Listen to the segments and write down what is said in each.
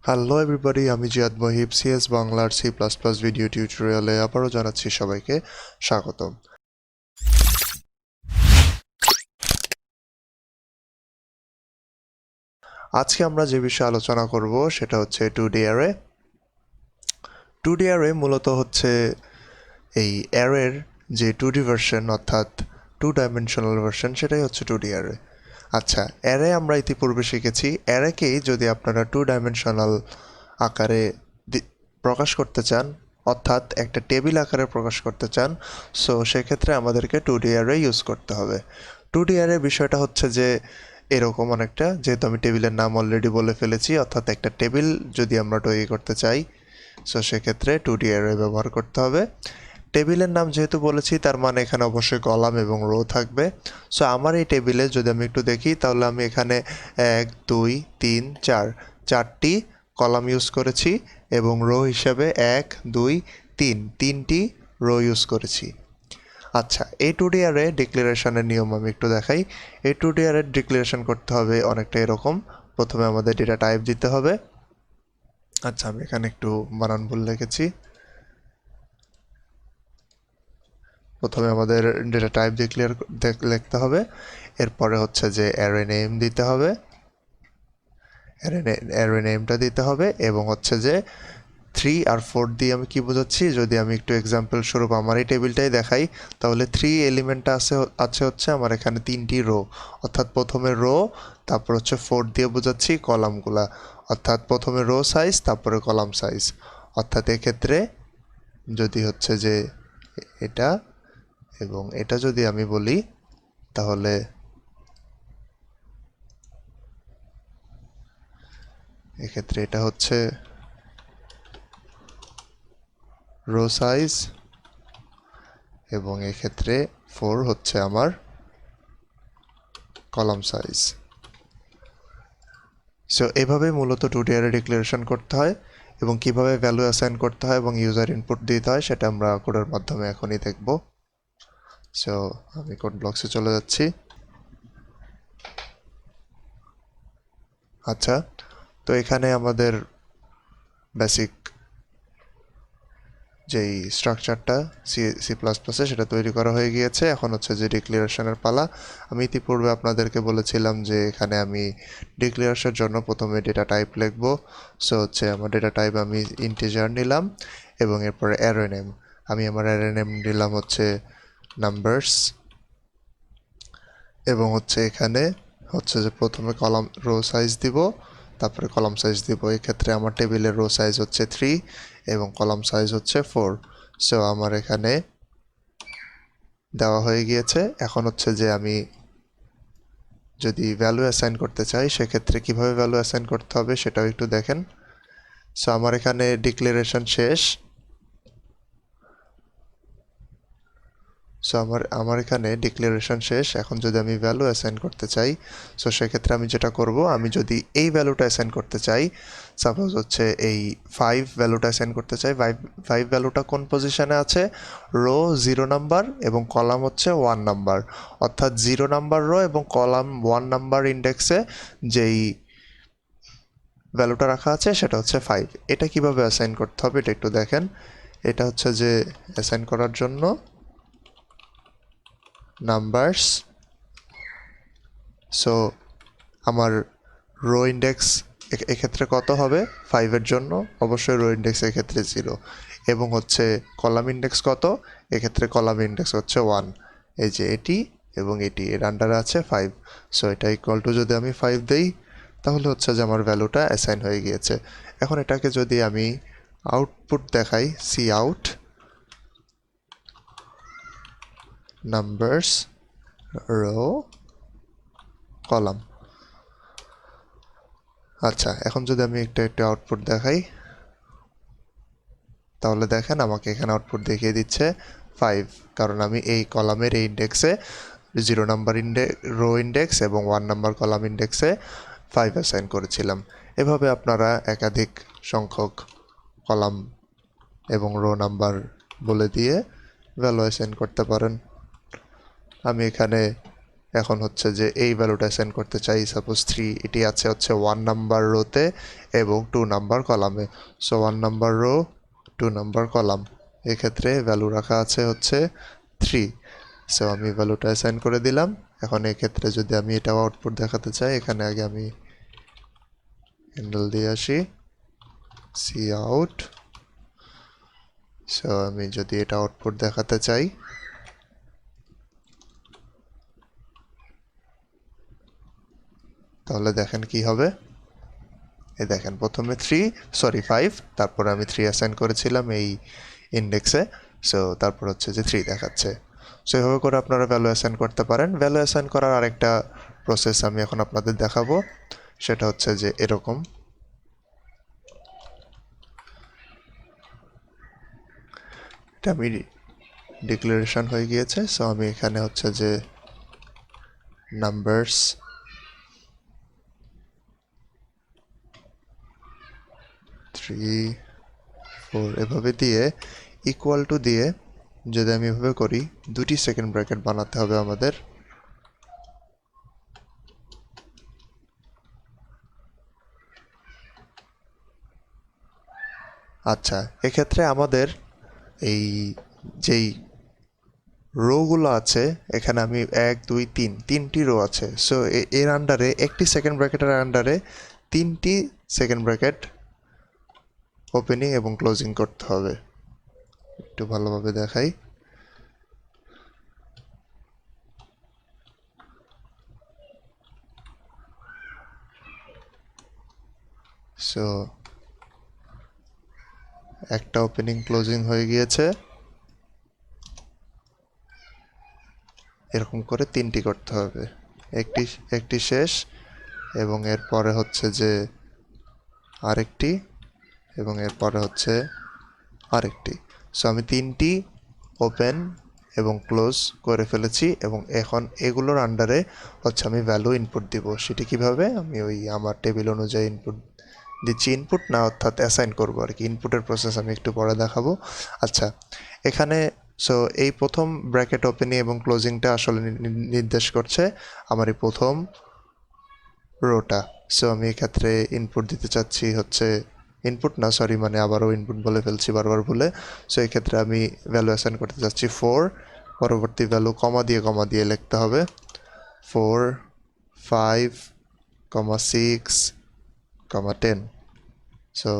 Hello everybody, আমি Ziyad Mohib CS বাংলার C++ video টিউটোরিয়ালে আবারও জানাচ্ছি সবাইকে স্বাগতম। আজকে আমরা যে বিষয়ে আলোচনা করব সেটা হচ্ছে 2D অ্যারে। 2D অ্যারে মূলত হচ্ছে এই অ্যারের যে 2D ভার্সন অর্থাৎ 2 ডাইমেনশনাল ভার্সন, সেটাই হচ্ছে 2D অ্যারে। আচ্ছা, অ্যারে আমরা ইতিপূর্বে শিখেছি। অ্যারেকেই যদি আপনারা 2 ডাইমেনশনাল আকারে প্রকাশ করতে চান, অর্থাৎ একটা টেবিল আকারে প্রকাশ করতে চান, সো সেক্ষেত্রে আমাদেরকে 2D অ্যারে ইউজ করতে হবে। 2D অ্যারে বিষয়টা হচ্ছে যে এরকম অনেকটা, যেহেতু আমি টেবিলের নাম অলরেডি বলে ফেলেছি, অর্থাৎ একটা টেবিল যদি আমরা তৈরি করতে চাই, সো সেক্ষেত্রে 2D অ্যারে ব্যবহার করতে হবে। টেবিলের নাম যেহেতু বলেছি, তার মানে এখানে অবশ্যই কলাম এবং রো থাকবে। সো আমার এই টেবিলে যদি আমি একটু দেখি, তাহলে আমি এখানে 1 2 3 4 চারটি কলাম ইউজ করেছি এবং রো হিসাবে 1 2 3 তিনটি রো ইউজ করেছি। আচ্ছা, এই 2D অ্যারে ডিক্লারেশনের নিয়ম আমি একটু দেখাই। এই 2D অ্যারে ডিক্লারেশন করতে হবে অনেকটা এরকম। প্রথমে আমাদের ডেটা টাইপ দিতে হবে। আচ্ছা, আমি এখানে একটু বানান ভুল লিখেছি। প্রথমে আমাদের ডেটা টাইপ লিখতে হবে। এরপরে হচ্ছে যে অ্যারে নেম দিতে হবে, অ্যারে নেমটা দিতে হবে, এবং হচ্ছে যে 3 আর 4 দিয়ে আমি কি বোঝাচ্ছি, যদি আমি একটু এক্সাম্পল স্বরূপ আমার এই টেবিলটাই দেখাই, তাহলে 3 এলিমেন্টটা আছে হচ্ছে আমার এখানে 3টি রো, অর্থাৎ প্রথমে রো, তারপর হচ্ছে 4 দিয়ে বোঝাচ্ছি কলামগুলা, অর্থাৎ প্রথমে রো সাইজ তারপরে কলাম সাইজ। অর্থাৎ এক্ষেত্রে যদি হচ্ছে যে এটা এবং এটা যদি আমি বলি, তাহলে এক্ষেত্রে এটা হচ্ছে রো সাইজ এবং এক্ষেত্রে 4 হচ্ছে আমার কলাম সাইজ। সো এভাবে মূলত 2D অ্যারে ডিক্লারেশন করতে হয়, এবং কিভাবে ভ্যালু অ্যাসাইন করতে হয় এবং ইউজার ইনপুট দিতে হয় সেটা আমরা কোডের মাধ্যমে এখনই দেখব। সো আমি কোড ব্লকসে চলে যাচ্ছি। আচ্ছা, তো এখানে আমাদের বেসিক যেই স্ট্রাকচারটা সি প্লাস প্লাসে সেটা তৈরি করা হয়ে গিয়েছে। এখন হচ্ছে যে ডিক্লারেশনের পালা। আমি ইতিপূর্বে আপনাদেরকে বলেছিলাম যে এখানে আমি ডিক্লারেশনের জন্য প্রথমে ডেটা টাইপ লিখব। সো হচ্ছে আমার ডেটা টাইপ আমি ইন্টিজার নিলাম, এবং এরপরে অ্যারে নেম, আমি আমার অ্যারে নেম নিলাম হচ্ছে নাম্বারস, এবং হচ্ছে এখানে হচ্ছে যে প্রথমে কলাম রো সাইজ দিব, তারপরে কলাম সাইজ দিব। এক্ষেত্রে আমার টেবিলের রো সাইজ হচ্ছে 3 এবং কলাম সাইজ হচ্ছে 4। সো আমার এখানে দেওয়া হয়ে গিয়েছে। এখন হচ্ছে যে আমি যদি ভ্যালু অ্যাসাইন করতে চাই, সেক্ষেত্রে কিভাবে ভ্যালু অ্যাসাইন করতে হবে সেটাও একটু দেখেন। সো আমার এখানে ডিক্লারেশন শেষ। সো আমার এখানে ডিক্লারেশন শেষ। এখন যদি আমি ভ্যালু অ্যাসাইন করতে চাই, সো সেক্ষেত্রে আমি যেটা করব, আমি যদি এই ভ্যালুটা অ্যাসাইন করতে চাই, সাপোজ হচ্ছে এই 5 ভ্যালুটা অ্যাসাইন করতে চাই, 5 ভ্যালুটা কোন পজিশনে আছে, রো 0 নাম্বার এবং কলাম হচ্ছে 1 নাম্বার, অর্থাৎ 0 নাম্বার রো এবং কলাম 1 নাম্বার ইন্ডেক্সে যেই ভ্যালুটা রাখা আছে সেটা হচ্ছে 5। এটা কিভাবে অ্যাসাইন করতে হবে এটা একটু দেখেন। এটা হচ্ছে যে অ্যাসাইন করার জন্য নাম্বারস, সো আমার রো ইন্ডেক্স এক্ষেত্রে কত হবে, 5-এর জন্য অবশ্যই রো ইন্ডেক্স এক্ষেত্রে 0, এবং হচ্ছে কলাম ইন্ডেক্স কত, এক্ষেত্রে কলাম ইন্ডেক্স হচ্ছে 1। এই যে এটি এবং এটি এর আন্ডারে আছে 5। সো এটা ইকুয়াল টু যদি আমি 5 দেই, তাহলে হচ্ছে যে আমার ভ্যালুটা অ্যাসাইন হয়ে গিয়েছে। এখন এটাকে যদি আমি আউটপুট দেখাই, cout numbers row column. আচ্ছা, এখন যদি আমি একটা আউটপুট দেখাই, তাহলে দেখেন আমাকে এখানে আউটপুট দেখিয়ে দিচ্ছে 5, কারণ আমি এই কলামের এই ইন্ডেক্সে 0 নাম্বার রো ইন্ডেক্স এবং 1 নাম্বার কলাম ইন্ডেক্সে 5 অ্যাসাইন করেছিলাম। এভাবে আপনারা একাধিক সংখ্যক কলাম এবং রো নাম্বার বলে দিয়ে ভ্যালু অ্যাসাইন করতে পারেন। আমি এখানে এখন হচ্ছে যে এই ভ্যালুটা অ্যাসাইন করতে চাই, সাপোজ 3, এটি আছে হচ্ছে 1 নাম্বার রোতে এবং 2 নাম্বার কলামে। So 1 number rho, 2 number column, এক্ষেত্রে ভ্যালু রাখা আছে হচ্ছে 3। সো আমি ভ্যালুটা অ্যাসাইন করে দিলাম। এখন এক্ষেত্রে যদি আমি এটাও আউটপুট দেখাতে চাই, এখানে আগে আমি হ্যান্ডেল দিয়ে আসি, সি আউট। সো আমি যদি এটা আউটপুট দেখাতে চাই, তাহলে দেখেন কি হবে। এই দেখেন প্রথমে 5, তারপর আমি 3 অ্যাসাইন করেছিলাম এই ইন্ডেক্সে। সো তারপর হচ্ছে যে 3 দেখাচ্ছে। সো এভাবে করে আপনারা ভ্যালু অ্যাসাইন করতে পারেন। ভ্যালু অ্যাসাইন করার আরেকটা প্রসেস আমি এখন আপনাদের দেখাবো, সেটা হচ্ছে যে এরকম। এটা আমি ডিক্লারেশন হয়ে গিয়েছে। সো আমি এখানে হচ্ছে যে নাম্বারস 3, 4 এভাবে দিয়ে ইকুয়াল টু দিয়ে যদি আমি এভাবে করি, দুটি সেকেন্ড ব্র্যাকেট বানাতে হবে আমাদের। আচ্ছা, এক্ষেত্রে আমাদের এই যেই রোগুলো আছে, এখানে আমি 1, 2, 3 তিনটি রো আছে। সো এর আন্ডারে একটি সেকেন্ড ব্র্যাকেটের আন্ডারে 3টি সেকেন্ড ব্র্যাকেট ওপেনিং এবং ক্লোজিং করতে হবে। একটু ভালোভাবে দেখাই। সো একটা ওপেনিং ক্লোজিং হয়ে গিয়েছে, এরকম করে 3টি করতে হবে। একটি একটি শেষ এবং এরপরে হচ্ছে যে আরেকটি এবং এরপরে হচ্ছে আরেকটি। সো আমি 3টি ওপেন এবং ক্লোজ করে ফেলেছি এবং এখন এগুলোর আন্ডারে হচ্ছে আমি ভ্যালু ইনপুট দিব। সেটি কিভাবে, আমি ওই আমার টেবিল অনুযায়ী ইনপুট দিচ্ছি। ইনপুট না, অর্থাৎ অ্যাসাইন করবো আর কি। ইনপুটের প্রসেস আমি একটু পরে দেখাবো। আচ্ছা, এখানে সো এই প্রথম ব্র্যাকেট ওপেনিং এবং ক্লোজিংটা আসলে নির্দেশ করছে আমার এই প্রথম রোটা। সো আমি এক্ষেত্রে ইনপুট দিতে চাচ্ছি হচ্ছে, ইনপুট না সরি, মানে আবারও ইনপুট বলে ফেলছি বারবার ভুলে। সো এক্ষেত্রে আমি ভ্যালু অ্যাসাইন করতে চাচ্ছি 4, পরবর্তী ভ্যালু কমা দিয়ে লিখতে হবে 4, 5, 6, 10। সো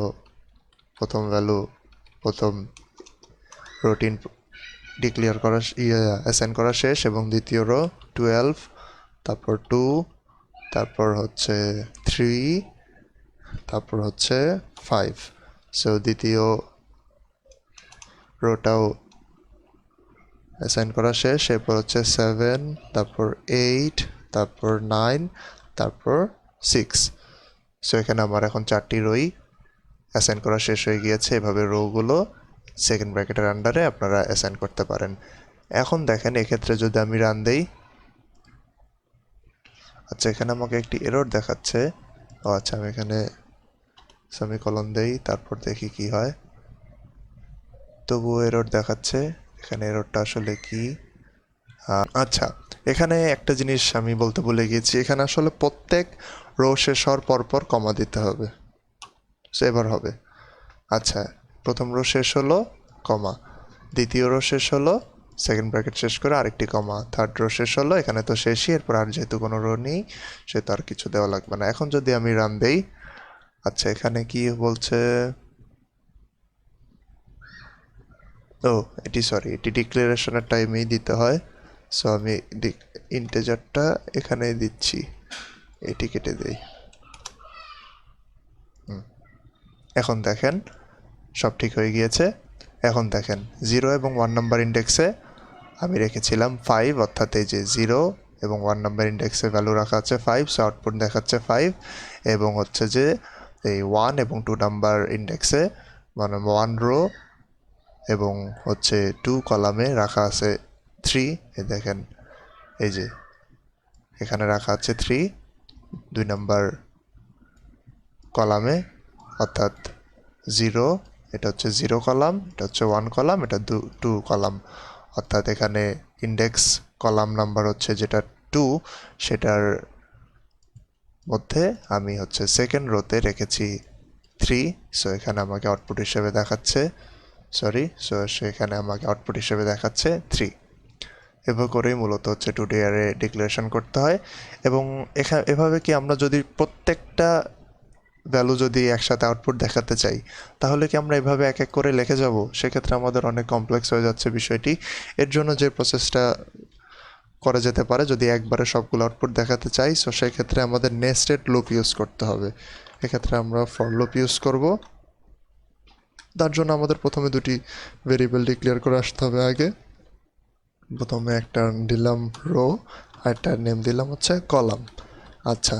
প্রথম ভ্যালু, প্রথম রুটিন ডিক্লেয়ার করা অ্যাসাইন করা শেষ এবং দ্বিতীয় রো 12, তারপর 2, তারপর হচ্ছে 3, তারপর হচ্ছে 5। সো দ্বিতীয় রোটাও অ্যাসাইন করা শেষ, এরপর হচ্ছে 7, তারপর 8, তারপর 9, তারপর 6। সো এখানে আমার এখন 4টি রোই অ্যাসাইন করা শেষ হয়ে গিয়েছে। এভাবে রোগুলো সেকেন্ড ব্র্যাকেটের আন্ডারে আপনারা অ্যাসাইন করতে পারেন। এখন দেখেন এক্ষেত্রে যদি আমি রান দেই, আচ্ছা এখানে আমাকে একটি এরর দেখাচ্ছে। ও আচ্ছা, আমি এখানে সেমিকলন দেই, তারপর দেখি কি হয়। তবুও এরর দেখাচ্ছে। এখানে এররটা আসলে কি? আচ্ছা, এখানে একটা জিনিস আমি বলতে ভুলে গিয়েছি। এখানে আসলে প্রত্যেক রো শেষ হওয়ার পরপর কমা দিতে হবে। সো এবার হবে। আচ্ছা, প্রথম রো শেষ হলো, কমা, দ্বিতীয় রো শেষ হলো, সেকেন্ড ব্র্যাকেট শেষ করে আরেকটি কমা, থার্ড রো শেষ হলো, এখানে তো শেষই, এরপর আর যেহেতু কোনো রো নেই সেহেতু আর কিছু দেওয়া লাগবে না। এখন যদি আমি রান দেই, আচ্ছা এখানে কি বলছে, ও এটি সরি, এটি ডিক্লারেশনের টাইমেই দিতে হয়। সো আমি ইন্টেজারটা এখানে দিচ্ছি, এটি কেটে দেই। এখন দেখেন সব ঠিক হয়ে গিয়েছে। এখন দেখেন 0 এবং 1 নাম্বার ইন্ডেক্সে আমি রেখেছিলাম 5, অর্থাৎ এই যে 0 এবং 1 নাম্বার ইন্ডেক্সে ভ্যালু রাখা আছে 5, সো আউটপুট দেখাচ্ছে 5। এবং হচ্ছে যে এই 1 এবং 2 নাম্বার ইন্ডেক্সে মানে 1 রো এবং হচ্ছে 2 কলামে রাখা আছে 3। এই দেখেন, এই যে এখানে রাখা আছে 3 2 নাম্বার কলামে, অর্থাৎ 0, এটা হচ্ছে 0 কলাম, এটা হচ্ছে 1 কলাম, এটা 2 কলাম, অর্থাৎ এখানে ইন্ডেক্স কলাম নাম্বার হচ্ছে যেটা 2 সেটার মধ্যে আমি হচ্ছে সেকেন্ড রোতে রেখেছি 3, সো এখানে আমাকে আউটপুট হিসেবে দেখাচ্ছে সেখানে আমাকে আউটপুট হিসেবে দেখাচ্ছে 3। এভাবে করেই মূলত হচ্ছে 2D অ্যারে ডিক্লারেশন করতে হয়। এবং এভাবে কি আমরা যদি প্রত্যেকটা ভ্যালু যদি একসাথে আউটপুট দেখাতে চাই, তাহলে কি আমরা এভাবে এক এক করে লিখে যাব? সেক্ষেত্রে আমাদের অনেক কমপ্লেক্স হয়ে যাচ্ছে বিষয়টি। এর জন্য যে প্রসেসটা করা যেতে পারে, যদি একবারে সবগুলো আউটপুট দেখাতে চাই, সো সেক্ষেত্রে আমাদের নেস্টেড লুপ ইউজ করতে হবে। এক্ষেত্রে আমরা ফর লুপ ইউজ করব। তার জন্য আমাদের প্রথমে দুটি ভেরিয়েবল ডিক্লেয়ার করে আসতে হবে আগে। প্রথমে একটা দিলাম রো, আর একটা নেম দিলাম হচ্ছে কলাম। আচ্ছা,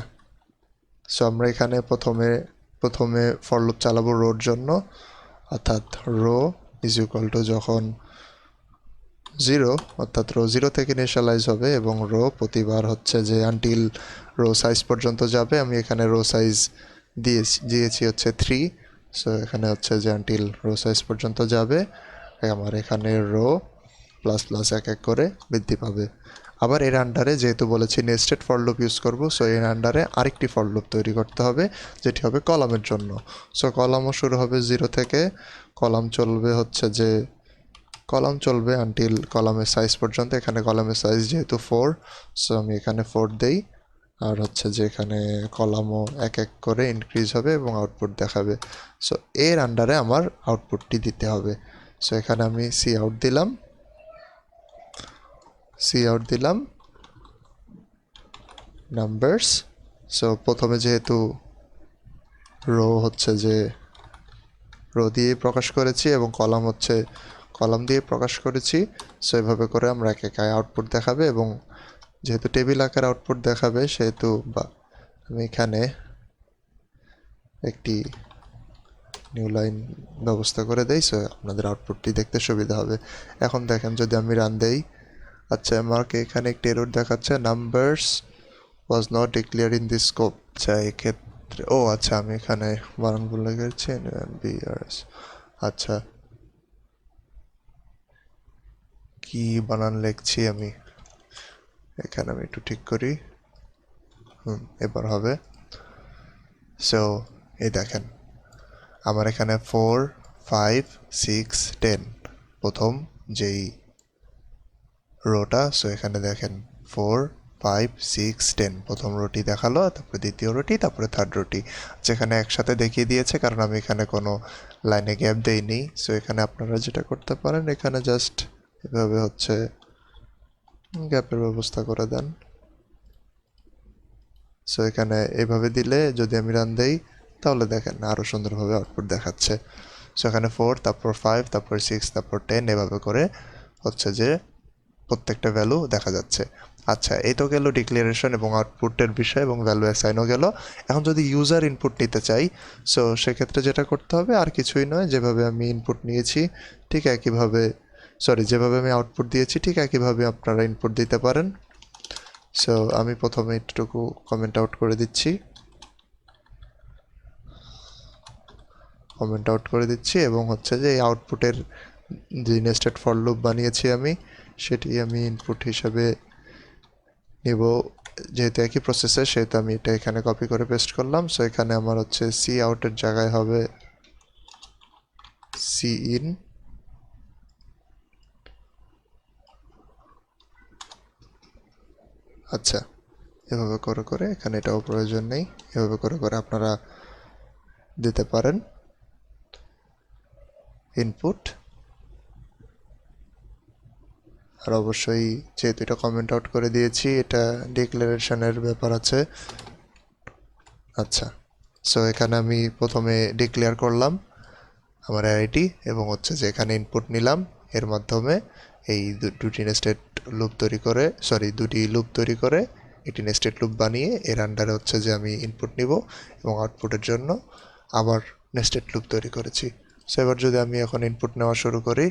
সো আমরা এখানে প্রথমে ফর লুপ চালাবো রোর জন্য, অর্থাৎ রো ইজ ইকুয়াল টু যখন 0, অর্থাৎ রো 0 থেকে ইনিশিয়ালাইজ হবে এবং রো প্রতিবার হচ্ছে যে আনটিল রো সাইজ পর্যন্ত যাবে। আমি এখানে রো সাইজ দিয়েছি হচ্ছে 3, সো এখানে হচ্ছে যে আনটিল রো সাইজ পর্যন্ত যাবে। আমার এখানে রো প্লাস প্লাস এক এক করে বৃদ্ধি পাবে। আবার এর আন্ডারে যেহেতু বলেছি নেস্টেড ফর লুপ ইউজ করব, সো এর আন্ডারে আরেকটি ফর লুপ তৈরি করতে হবে যেটি হবে কলামের জন্য। সো কলামও শুরু হবে 0 থেকে, কলাম চলবে আনটিল কলামের সাইজ পর্যন্ত। এখানে কলামের সাইজ যেহেতু 4, সো আমি এখানে 4 দেই। আর হচ্ছে যে এখানে কলামও এক এক করে ইনক্রিজ হবে এবং আউটপুট দেখাবে। সো এর আন্ডারে আমার আউটপুটটি দিতে হবে। সো এখানে আমি সি আউট দিলাম নাম্বারস। সো প্রথমে যেহেতু রো দিয়ে প্রকাশ করেছি এবং কলাম দিয়ে প্রকাশ করেছি, সো এভাবে করে আমরা এক এক আউটপুট দেখাবে। এবং যেহেতু টেবিল আকার আউটপুট দেখাবে, সেহেতু আমি এখানে একটি নিউ লাইন ব্যবস্থা করে দেই, সো আপনাদের আউটপুটটি দেখতে সুবিধা হবে। এখন দেখেন যদি আমি রান দেই, আচ্ছা আমাকে এখানে একটি এরর দেখাচ্ছে, numbers was not declare in this scope. আচ্ছা এক্ষেত্রে আচ্ছা আমি এখানে বানান ভুল লিখেছি, আচ্ছা কি বানান লিখছি আমি, এখানে আমি একটু ঠিক করি। এবার হবে। সো এই দেখেন আমার এখানে 4, 5, 6, 10 প্রথম যেই রোটা। সো এখানে দেখেন 4, 5, 6, 10 প্রথম রোটি দেখালো, তারপরে দ্বিতীয় রোটি, তারপরে থার্ড রোটি, যেখানে একসাথে দেখিয়ে দিয়েছে কারণ আমি এখানে কোনো লাইনে গ্যাপ দেইনি। সো এখানে আপনারা যেটা করতে পারেন, এখানে জাস্ট এভাবে হচ্ছে গ্যাপের ব্যবস্থা করে দেন। সো এখানে এভাবে দিলে যদি আমি রান দেই, তাহলে দেখেন আরও সুন্দরভাবে আউটপুট দেখাচ্ছে। সো এখানে 4, তারপর 5, তারপর 6, তারপর 10 এভাবে করে হচ্ছে যে প্রত্যেকটা ভ্যালু দেখা যাচ্ছে। আচ্ছা এই তো গেল ডিক্লারেশন এবং আউটপুটের বিষয় এবং ভ্যালু অ্যাসাইনও গেল। এখন যদি ইউজার ইনপুট নিতে চাই, সো সেক্ষেত্রে যেটা করতে হবে আর কিছুই নয়, যেভাবে আমি ইনপুট নিয়েছি ঠিক একইভাবে, যেভাবে আমি আউটপুট দিয়েছি ঠিক একইভাবে আপনারা ইনপুট দিতে পারেন। সো আমি প্রথমে একটুকু কমেন্ট আউট করে দিচ্ছি এবং হচ্ছে যে এই আউটপুটের যে নেস্টেড ফর লুপ বানিয়েছি সেটি আমি ইনপুট হিসাবে নিব। যেহেতু একই প্রসেসে, সেহেতু আমি এটা এখানে কপি করে পেস্ট করলাম। সো এখানে আমার হচ্ছে সি আউটের জায়গায় হবে সি ইন। আচ্ছা এভাবে করে এখানে এটাও প্রয়োজন নেই, এভাবে করে আপনারা দিতে পারেন ইনপুট। আর অবশ্যই যেহেতু এটা কমেন্ট আউট করে দিয়েছি, এটা ডিক্লারেশনের ব্যাপার আছে। আচ্ছা সো এখানে আমি প্রথমে ডিক্লেয়ার করলাম আমার অ্যারেটি এবং হচ্ছে যে এখানে ইনপুট নিলাম, এর মাধ্যমে এই দুটি লুপ তৈরি করে একটি নেস্টেড লুপ বানিয়ে এর আন্ডারে হচ্ছে যে আমি ইনপুট নিব এবং আউটপুটের জন্য আবার নেস্টেড লুপ তৈরি করেছি। সো এবার যদি আমি এখন ইনপুট নেওয়া শুরু করি,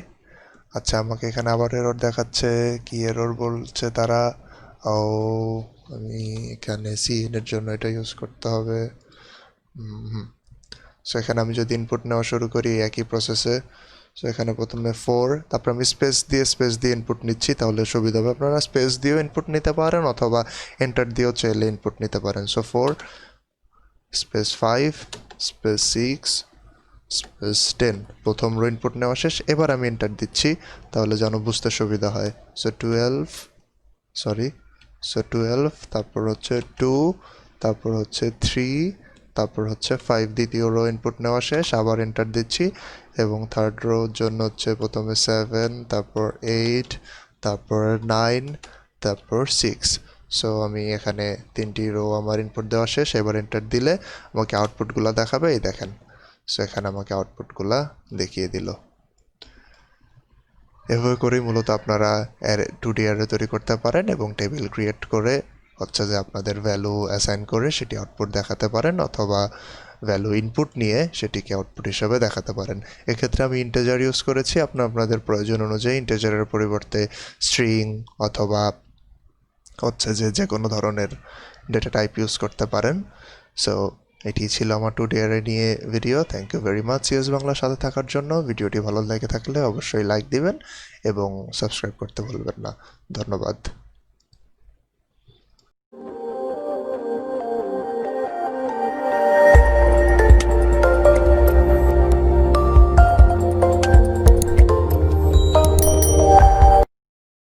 আচ্ছা আমাকে এখানে আবার এরর দেখাচ্ছে। কি এরর বলছে তারা? আমি এখানে সিএনের জন্য এটা ইউজ করতে হবে। সো এখানে আমি যদি ইনপুট নেওয়া শুরু করি একই প্রসেসে, সো এখানে প্রথমে 4, তারপর আমি স্পেস দিয়ে ইনপুট নিচ্ছি, তাহলে সুবিধা হবে। আপনারা স্পেস দিয়েও ইনপুট নিতে পারেন অথবা এন্টার দিয়েও চাইলে ইনপুট নিতে পারেন। সো 4 স্পেস 5 স্পেস 6 স্পেস 10, প্রথম রো ইনপুট নেওয়া শেষ। এবার আমি এন্টার দিচ্ছি তাহলে যেন বুঝতে সুবিধা হয়। সো 12, তারপর হচ্ছে 2, তারপর হচ্ছে 3, তারপর হচ্ছে 5, দ্বিতীয় রো ইনপুট নেওয়া শেষ, আবার এন্টার দিচ্ছি। এবং থার্ড রোর জন্য হচ্ছে প্রথমে 7, তারপর 8, তারপর 9, তারপর 6। সো আমি এখানে 3টি রো আমার ইনপুট দেওয়া শেষ, এবার এন্টার দিলে আমাকে আউটপুটগুলো দেখাবে, এই দেখেন। সো এখানে আমাকে আউটপুটগুলো দেখিয়ে দিল। এভাবে করেই মূলত আপনারা 2D অ্যারে তৈরি করতে পারেন এবং টেবিল ক্রিয়েট করে হচ্ছে যে আপনাদের ভ্যালু অ্যাসাইন করে সেটি আউটপুট দেখাতে পারেন, অথবা ভ্যালু ইনপুট নিয়ে সেটিকে আউটপুট হিসাবে দেখাতে পারেন। এক্ষেত্রে আমি ইন্টিজার ইউজ করেছি, আপনাদের প্রয়োজন অনুযায়ী ইন্টিজারের পরিবর্তে স্ট্রিং অথবা হচ্ছে যে কোনো ধরনের ডেটা টাইপ ইউজ করতে পারেন। সো এটি ছিল আমার 2D অ্যারে নিয়ে video. Thank you very much CS বাংলার সাথে থাকার জন্য। ভিডিওটি ভালো লেগে থাকলে অবশ্যই লাইক দিবেন এবং সাবস্ক্রাইব করতে ভুলবেন না। ধন্যবাদ।